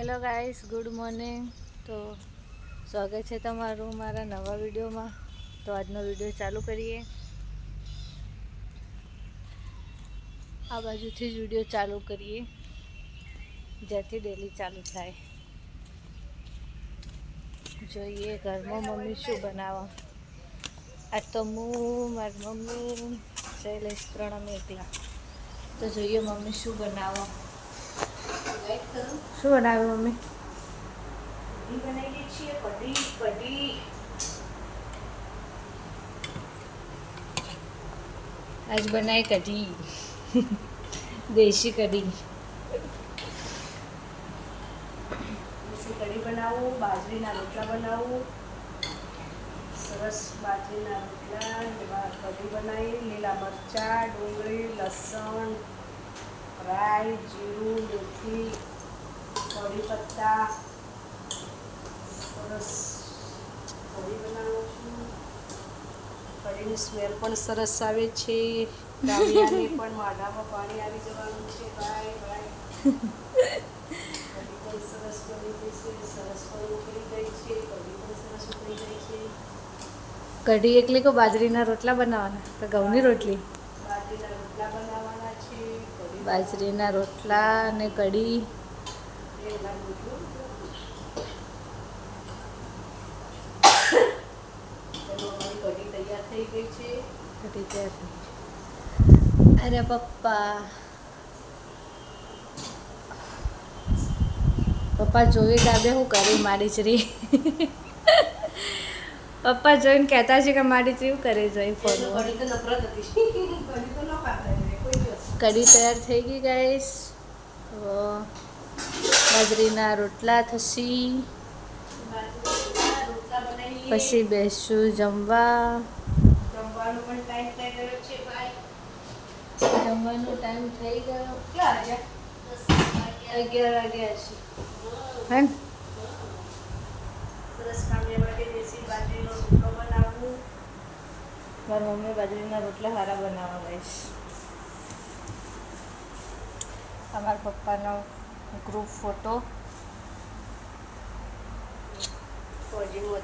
Hello guys, good morning. તો સ્વાગત છે તમારું મારા નવા વિડીયોમાં. તો આજનો વિડીયો ચાલુ કરીએ. આ બાજુથી જ વિડીયો ચાલુ કરીએ, જ્યાંથી ડેલી ચાલુ થાય. જોઈએ ઘરમાં મમ્મી શું બનાવવા. આજ તો હું, મારી મમ્મી, શૈલેષ ત્રણ અમે એકલા. તો જોઈએ મમ્મી શું બનાવવા. શું બનાવ્યું મમ્મી? કઢી બનાવીએ છીએ. કઢી આજ બનાવી કઢી, દેશી કઢી. દેશી કઢી બનાવું, બાજરીના રોટલા બનાવું. સરસ બાજરીના રોટલા, એમાં કઢી બનાવી, લીલા મરચાં, ડુંગળી, લસણ, રાઈ, જીરું, મેથી, કઢી પત્તા. સરસ કઢી બનાવું છું. કઢીની સ્મેલ પણ સરસ આવે છે. ડાળિયાને પણ માઢામાં પાણી આવી જવાનું છે. ભાઈ કઢી પણ સરસ બની ગઈ છે. સરસ પણ ઉકળી ગઈ છે. કઢી પણ સરસ ઉકળી ગઈ છે. કઢી એકલી કો બાજરીના રોટલા બનાવવાના તો ઘઉંની રોટલી? બાજરીના રોટલા બનાવવાના છે. બાજરીના રોટલા અને કઢી. કઢી તૈયાર થઈ ગઈ છે. કઢી તૈયાર થઈ. અરે પપ્પા જોઈ દાબે હું કરી મારી ચરી. પપ્પા જોઈને કહેતા છે કે મારી ચરી કરે જોઈ ફોન. કઢી તૈયાર થઈ ગઈ ગાઈસ. બાજરીના રોટલા થશી. પછી બેસું જમવા. જમવાનો પણ ટાઈમ થઈ ગયો છે ભાઈ. જમવાનો ટાઈમ થઈ ગયો. કેટલા વાગ્યા? 11 વાગ્યા છે. હે સરસ કામે માટે દેશી બાજરીનો રોટલો બનાવું. મારી મમ્મી બાજરીના રોટલા સારા બનાવવા ગઈશ. અમારા પપ્પાનો group photo.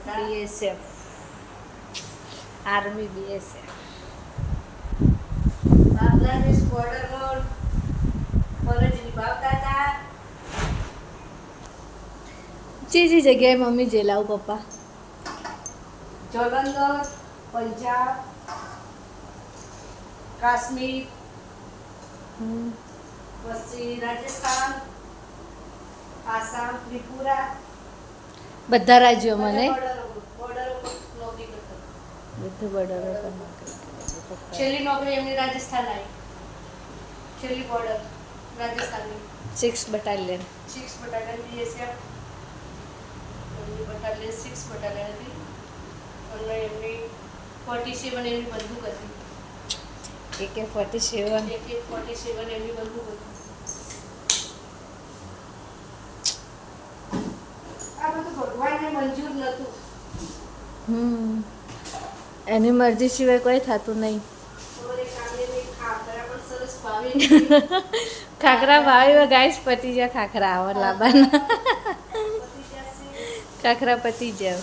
BSF army BSF Bangladesh બોર્ડરમાં ફરજ નિભાવતા હતા. જે જગ્યાએ મમ્મી જેલાવ પપ્પા? જલંધર, પંજાબ, કાશ્મીર, પછી રાજસ્થાન, આસામ, ત્રિપુરા, બધા રાજ્યો મને બધું બોર્ડર પર નોકરી. છેલ્લી નોકરી એમની રાજસ્થાન આવી. છેલ્લી બોર્ડર રાજસ્થાનની 6 બટાલિયન BSF બટાલિયન 6 બટાલિયન હતી. અને એમની 47 એમની બંદૂક હતી. AK-47 એમની બંદૂક હતી. આ બધું ભગવાનને મંજૂર નહોતું. એની મરજી સિવાય કોઈ થતું નહીં. ખાખરા ભાવે ગાઈસ પતી જાય. ખાખરા આવો લાવવાના. ખાખરા પતી જાય.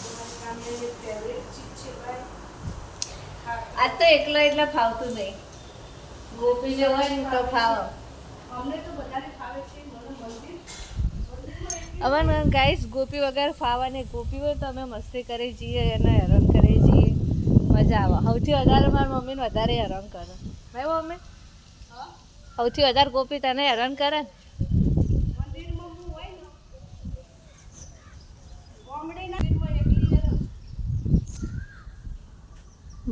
આજ તો એકલો એટલે ફાવતું નહીં. ગોપી જો હોય ને તો ફાવ. અમને તો બધાને ફાવે છે. અમારે ગાઈસ ગોપી વગર ફાવાની. ગોપી હોય તો અમે મસ્તી કરી જઈએ, એને હેરાન કરી જઈએ, મજા આવે. સૌથી વધારે મારી મમ્મીને વધારે હેરાન કરે. ભાઈ મમ્મી સૌથી વધારે ગોપી તને હેરાન કરે ને?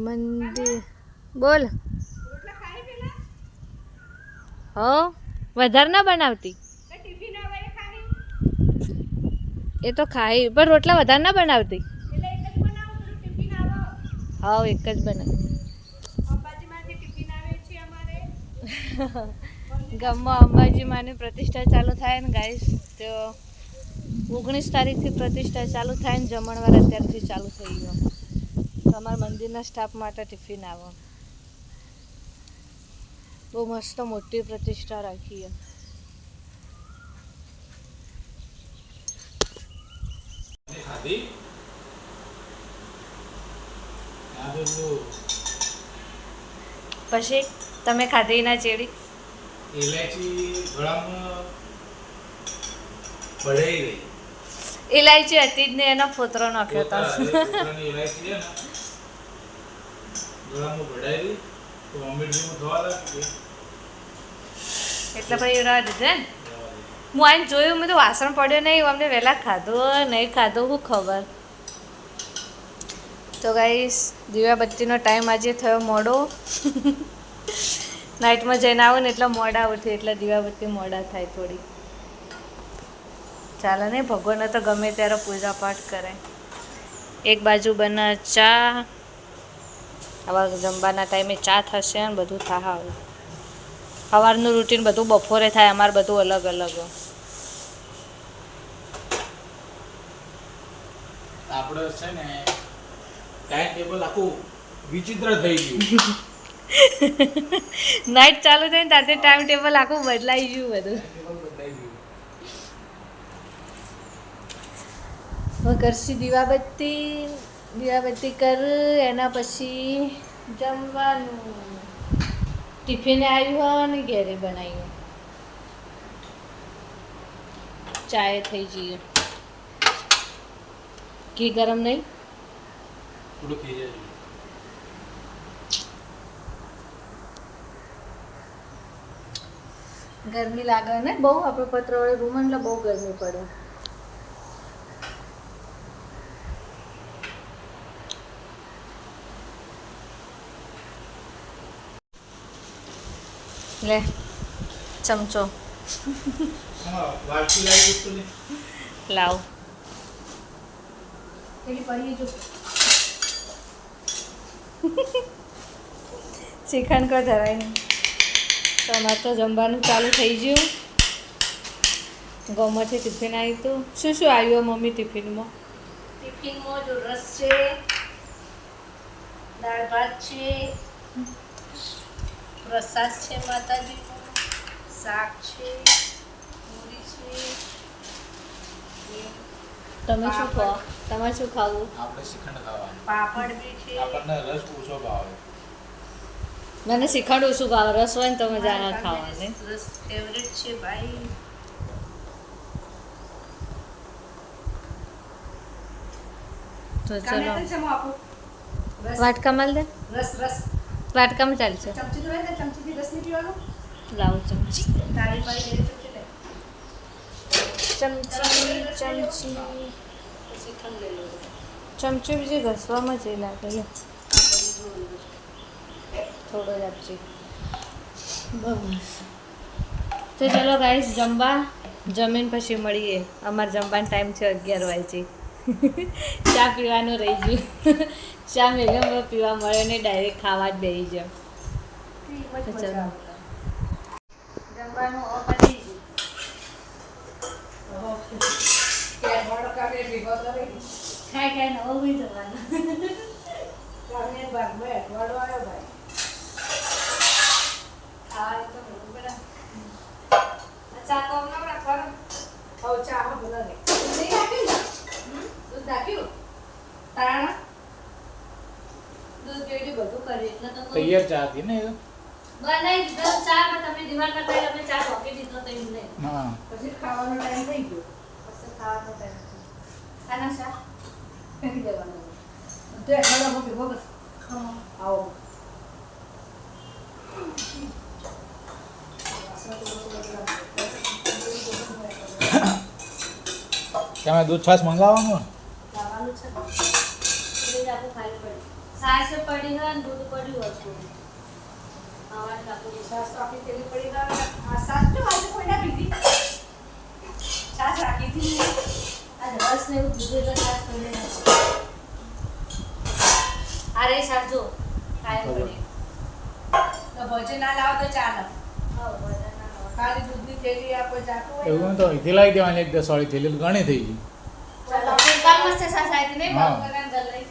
મંદિર બોલ. હો વધારે ના બનાવતી. એ તો ખાઈ પણ રોટલા વધારે ના બનાવતી. હા એક જ બનાવી. ગામમાં અંબાજી માની પ્રતિષ્ઠા ચાલુ થાય ને ગાઈસ, તો 19 તારીખથી પ્રતિષ્ઠા ચાલુ થાય ને જમણવાર અત્યારથી ચાલુ થઈ ગયો. તમારા મંદિરના સ્ટાફ માટે ટિફિન આવો. બહુ મસ્ત મોટી પ્રતિષ્ઠા રાખી. ખાધી આ બધું પછી તમે ખાધી ના ચેડી ઇલાયચી ગળામાં બળાઈ ગઈ. ઇલાયચી હતી જ ને એનો ફોતરો નાખ્યો હતો. પોતાની ઇલાયચી છે ને ગળામાં બળાઈ ગઈ તો વોમિટ જેવું થવા લાગ્યું. એટલે પછી રહેવા દીધું ને. હું આઈને જોયું મેં તો વાસણ પડ્યો નહીં અમને વહેલા ખાધું નહીં ખાધું શું ખબર. તો ગાઈસ દીવાબત્તીનો ટાઈમ આજે થયો મોડો. નાઇટમાં જઈને આવો ને એટલે મોડા ઉઠી એટલે દીવાબત્તી મોડા થાય થોડી. ચાલો ને ભગવાનને તો ગમે ત્યારે પૂજા પાઠ કરે. એક બાજુ બને ચા. આવા જમવાના ટાઈમે ચા થશે ને બધું થાય હવે. સવારનું રૂટીન બધું બપોરે થાય અમારે બધું અલગ અલગ. આપણે છે ને ટાઈમ ટેબલ આખું વિચિત્ર થઈ ગયું. નાઇટ ચાલુ થઈને ત્યારથી ટાઈમ ટેબલ આખું બદલાઈ ગયું બધું. હવે કરશી દીવાબત્તી કર એના પછી જમવાનું. ટિફિને આવ્યું હોય ને ઘેરે બનાવ્યું. ચાય થઈ જઈએ. ઘી ગરમ નહીં થોડું થઈ જાય. ગરમી લાગે ને બહુ આપણે પત્રવાળી રૂમ એટલે બહુ ગરમી પડે. લે ચમચો વાટકી લાવી તો ને લાવ. પેલી પડી જો શ્રીખંડ કોઈ ધરાય નહીં. તો અમારે તો જમવાનું ચાલુ થઈ ગયું. ગોમાંથી ટિફિન આવ્યું હતું. શું શું આવ્યું મમ્મી ટિફિનમાં? ટિફિનમાં જો રસ છે, દાળ ભાત છે, પ્રસાદ છે માતાજીનો, શાક છે, પૂરી છે. તમે શું ખાઓ? તમારે શું ખાવું? આપણે શ્રીખંડ ખાવાનું. પાપડ બી છે. આપણને રસ ઓછો ભાવે. મને શ્રીખંડ ઓછું ભાવે. રસ હોય ને તો મજા આવે ખાવાની. રસ ફેવરેટ છે ભાઈ. તો ચલો વાટકામાં દે. રસ વાટકામાં ચાલશે. ચમચી તો હોય ને ચમચીથી રસ નહીં પીવાનું. લાવો ચમચી. તાળી પાડી દે ચમચી લે. ચમચી પછી ખંડ લઈ લો. ચમચી બીજી ઘસવામાં જ લાગે. લે થોડો જ આપજે. બસ તો ચલો ગાઈસ જમવા. જમીન પછી મળીએ. અમારે જમવાનો ટાઈમ છે 11 વાગે. ચા પીવાનું રહી ગયું. ચા મેઘમ પીવા મળે ને ડાયરેક્ટ ખાવા જ બેસી જાવ. ચલો જમવાનું પતી ગયું. મોડો કાઢે ભેગો કરે ખાઈ નવો બી જવાનું. કામે ભાગ બે વાળો આવ્યો ભાઈ. ખાવાનું તો બધું બધા. ચા તો હમણાં રાખવાનું. હવે ચા હા બોલો ને નહીં નાખ્યું ને દૂધ નાખ્યું તાણા દૂધ જેવી બધું કર્યું એટલે તો કહું. તૈયાર ચા હતી ને એ? બનાવી દીધો ચા પણ તમે દિવાલ કરતા તમે ચા રોકી દીધો તો એમ નહીં. હા પછી ખાવાનો ટાઈમ થઈ ગયો પછી ખાવાનો ટાઈમ છે. ખાના શા ફેંકી દેવાનું તો ખાવા મૂકી ભોગ આવો તમે દૂધ છાશ મંગાવવાનું ને? લાવવાનું છે એટલે જ આપણું ખાલી પડ્યું. છાશ પડી હોય ને દૂધ પડ્યું હોય થોડું. ખાવાનું આપણું સાસ તો આપણી તેલી પડી ગયો આ સાસ તો આજે કોઈ ના પીધી સાસ રાખી હતી આ રસ ને એવું દૂધ એટલે છાશ પડી નથી. આ રે છાશ જો કાયમ પડી. તો ભજે ના લાવો તો ચાલે હા બધા ના ખાલી દૂધની થેલી આપો જાતું હોય એવું તો અહીંથી લાવી દેવાની 1-10 વાળી થેલી ઘણી થઈ ગઈ. ચાલો આપણે કામ મસ્ત છાશ આવી નહીં હા. બરાબર ગલ લઈ.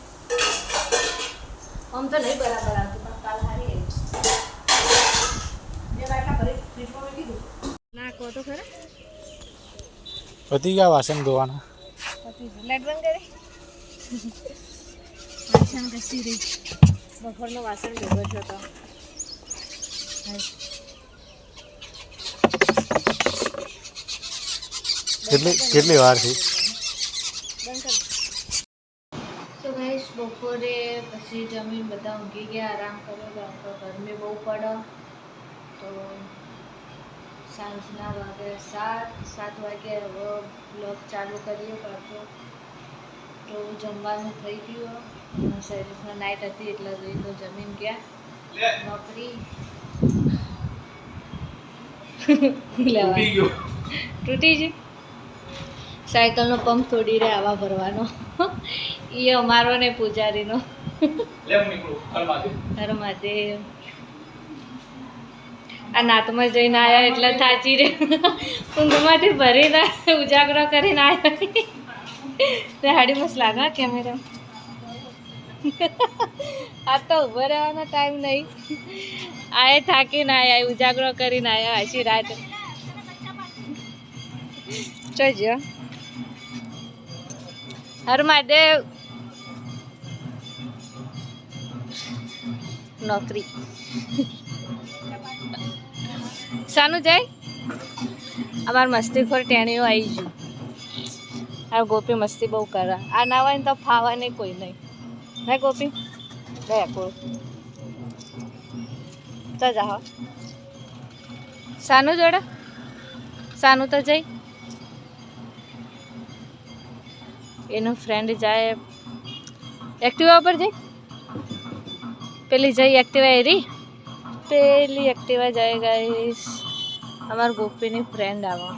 આમ તો નહીં બરાબર આવતું પણ કાલ હારી આવી. બે બાટલા ભરી ફ્રીજમાં મૂકી દીધું ના કહો તો ખરા. પતી ગયા વાસણ ધોવાના? લાઈટ બંધ કરી વાસણ ઘસી રહી બપોરનો વાસણ ભેગો થયો તો કેટલી વાર છે તો ગાઈસ બપોરે પછી જમીન બધા ઊંઘી ગયા આરામ કર્યો તો ગરમી બહુ પડે તો સાંજના વાગે 7 વાગે હવે બ્લોગ ચાલુ કરીએ પાછો તો જમવાનું થઈ ગયું શરીરમાં નાઇટ હતી એટલે તો જમીન ગયા નોકરી તૂટી ગયું સાયકલનો પંપ તોડી રહે આવા ભરવાનો એ અમારો ને પૂજારીનો હર મહાદેવ આ નાતમાં જઈને આવ્યા એટલે થાચી રે ઊંઘમાંથી ભરીને ઉજાગરો કરીને આવ્યા તે હાડી મસ્ત લાગે કેમેરા આ તો ઉભો રહેવાનો ટાઈમ નહીં આએ થાકીને આવ્યા ઉજાગરો કરીને આવ્યા આછી રાત જોજો હર મહાદેવ નોકરી શાનું જાય અમાર મસ્તીખોર ટેણીઓ આવી ગયું આ ગોપી મસ્તી બહુ કરે આ ના હોય ને તો ફાવા નહીં કોઈ નહીં હે ગોપી ગયા કોઈ તો જાઓ શાનું જોડે શાનું તો જઈ એનો ફ્રેન્ડ જાય એક્ટિવા પર જઈ પેલી જઈ એક્ટિવા એરી પેલી એક્ટિવા જાય ગાઈસ અમારા ગોપીની ફ્રેન્ડ આવે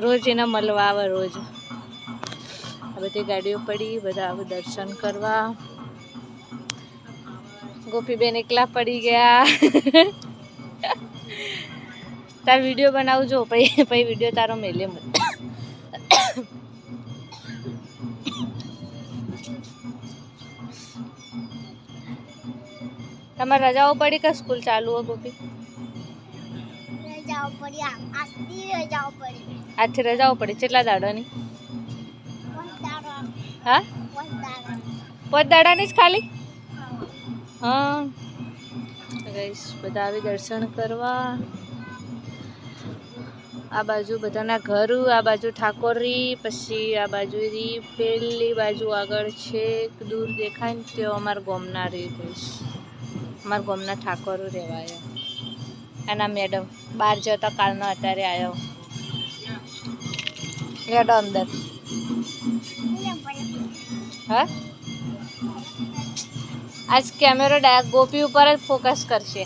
રોજ એને મળવા આવે રોજ આ બધી ગાડીઓ પડી બધા આવે દર્શન કરવા ગોપીબેન એકલા પડી ગયા તાર વિડીયો બનાવજો પછી વિડીયો તારો મેલે મને તમારે રજાઓ પડી કે સ્કૂલ ચાલુ હોય ગોપી આજથી રજાઓ પડી કેટલા દાડાની હા 5 દાડાની જ ખાલી હા ગાઈસ બધા આવી દર્શન કરવા આ બાજુ બધાના ઘર આ બાજુ ઠાકોરી પછી આ બાજુ રી પેલી બાજુ આગળ છે દૂર દેખાય ને તે અમારા ગામના રે ગાઈસ અમારા ગામના ઠાકોરો રહેવાય એના મેડમ બહાર જતા કાલનો અત્યારે આવ્યો હેડો અંદર હા આજ કેમેરો ગોપી ઉપર જ ફોકસ કરશે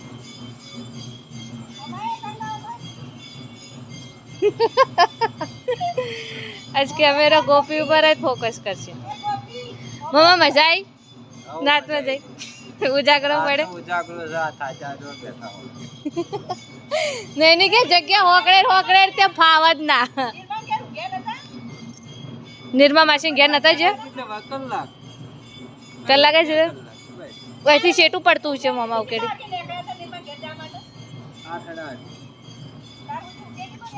આજ કેમેરો ગોપી ઉપર જ ફોકસ કરશે મમ્મા મજા આવી નાતમાં જઈ ઉજાગરો પડે નહીં કે જગ્યા હોકડે ત્યાં ફાવ જ ના નિર્મા માસી ઘેર નતા જ કલાક જ અહીંથી શેટું પડતું છે મમ્મા ઉકેડી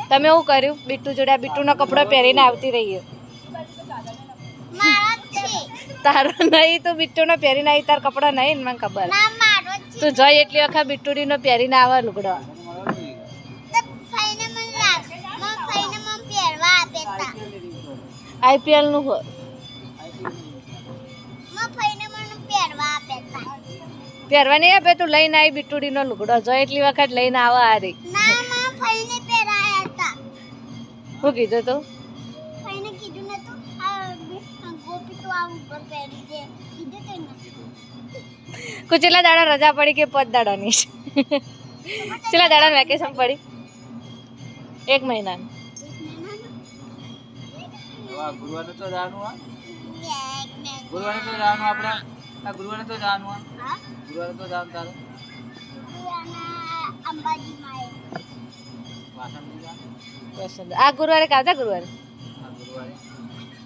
તમે એવું કર્યું બિટ્ટુ જોડે બિટ્ટુનો કપડો પહેરીને આવતી રહી તારો નહીં તું બિટ્ટુનો પહેરીને આવી તાર કપડો નહીં મને ખબર તું જઈ એટલી વખત બિટ્ટુડીનો પહેરીને આવે લુગડો આઈપીએલ નું પહેરવા નહીં આપે તું લઈને આવી બિટ્ટુડીનો લુગડો જો એટલી વખત લઈને આવો હારી શું કીધું તું કેટલા દાડા રજા પડી કે 5 દાડાની કેટલા દાડા વેકેશન પડી 1 મહિના ગુરુવારે તો જવાનું આપણે ગુરુવારે તો જવાનું ગુરુવારે તો જવાનું તારે આ ગુરુવારે કાવતા ગુરુવારે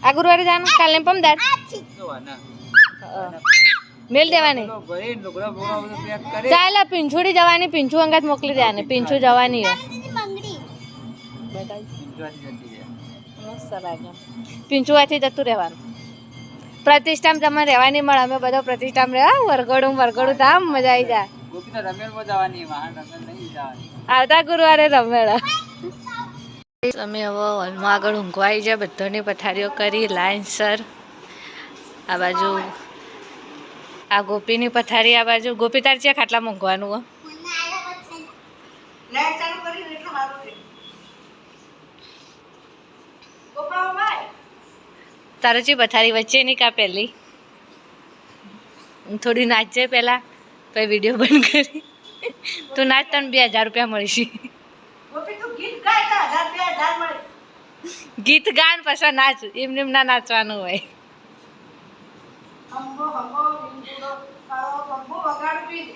આ ગુરુવારે જવાનું કાલે પમદાર મેલ દેવાની ચાલ પિંછુડી જવાની પિંછુ અંગાત મોકલી દેવાની પિંછુ જવાની મસ્ત મસ્ત લાગે. પીંચુવાથી જતું રહેવાનું. પ્રતિષ્ઠામ તમને રહેવા નહીં મળે. અમે બધો પ્રતિષ્ઠામ રહેવા વરઘોડું ધામ મજા આવી જાય. ગોપી તો રમેલમાં જવાની વાહન રમેલ નહીં જવાની. આવતા ગુરુવારે રમેલા. અમે હવે હોલમાં આગળ ઊંઘવા આવી જાય. બધાની પથારીઓ કરી લાઈનસર. આ બાજુ આ ગોપીની પથારી આ બાજુ. ગોપી તાર છે ખાટલા ઊંઘવાનું હો. લાઈટ ચાલુ કરી એટલે સારું છે. ગોપાઓ ભાઈ તારે છે પથારી વચ્ચે નહીં કા પહેલી થોડી નાચજે પહેલા પછી વિડીયો બંધ કરી. તું નાચ તને 2000 રૂપિયા મળશે. ગોપી તું ગીત ગાય તો 1000 મળે. ગીત ગાન પછી નાચ એમને ના નાચવાનું હોય. હંબો હંબો વિંગુડો કાળો બંબો વગાડું બી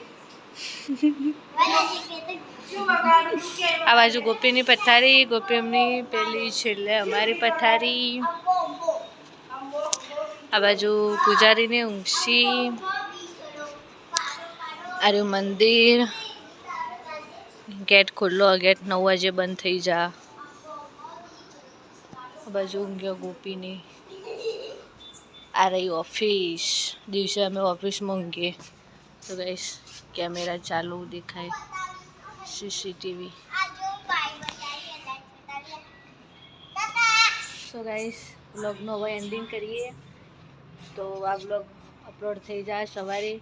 શું વગાડું તું કે આ બાજુ ગોપીની પથારી. ગોપી એમની પેલી છેલ્લે અમારી પથારી. આ બાજુ પૂજારીને ઊંઘશી. આર્યું મંદિર. ગેટ ખુલ્લો. ગેટ 9 વાગે બંધ થઈ જા. આ બાજુ ઊંઘ્યો ગોપીની. આ રહી ઓફિસ. દિવસે અમે ઓફિસમાં ઊંઘીએ તો ગાઈસ કેમેરા ચાલુ દેખાય. સીસીટીવી. સો ગાઈસ વ્લોગનો હવે એન્ડિંગ કરીએ. તો આ વ્લોગ અપલોડ થઈ જાય સવારે.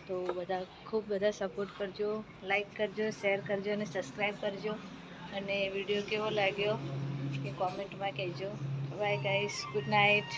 તો બધા ખૂબ બધા સપોર્ટ કરજો. લાઈક કરજો, શેર કરજો અને સબસ્ક્રાઈબ કરજો. અને વિડીયો કેવો લાગ્યો એ કોમેન્ટમાં કહેજો. Bye guys, good night.